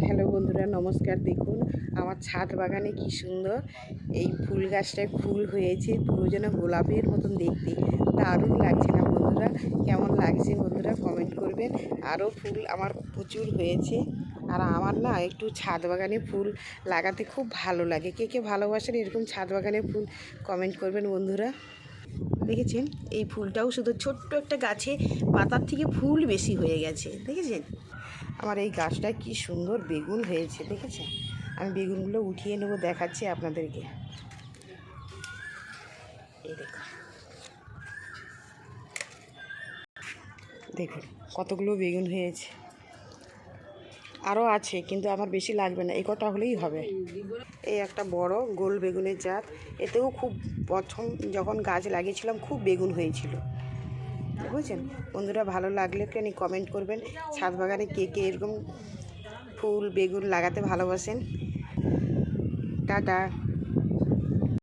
Hello বন্ধুরা, নমস্কার। দেখুন আমার ছাদ বাগানে কি সুন্দর এই ফুল গাছটায় ফুল হয়েছে, পুরো যেন গোলাপের মতন দেখতে। দারুণ লাগছে না বন্ধুরা? কেমন লাগছে বন্ধুরা কমেন্ট করবেন। আরও ফুল আমার প্রচুর হয়েছে। আর আমার না একটু ছাদ বাগানে ফুল লাগাতে খুব ভালো লাগে। কে কে ভালোবাসেন এরকম ছাদ বাগানে ফুল কমেন্ট করবেন বন্ধুরা। দেখেছেন এই ফুলটাও শুধু ছোট্ট একটা গাছে পাতার থেকে ফুল বেশি হয়ে গেছে, দেখেছেন? আমার এই গাছটায় কি সুন্দর বেগুন হয়েছে, দেখেছেন? আমি বেগুনগুলো উঠিয়ে নেবো, দেখাচ্ছি আপনাদেরকে। এই দেখুন, দেখুন কতগুলো বেগুন হয়েছে। আরও আছে কিন্তু আমার বেশি লাগবে না, এই কটা হলেই হবে। এই একটা বড় গোল বেগুনের জাত, এতেও খুব প্রথম যখন গাছ লাগিয়েছিলাম খুব বেগুন হয়েছিল, বুঝছেন বন্ধুরা? ভালো লাগলে একটু কমেন্ট করবেন। ছাদ বাগানে কে কে এরকম ফুল বেগুন লাগাতে ভালোবাসেন। টাটা।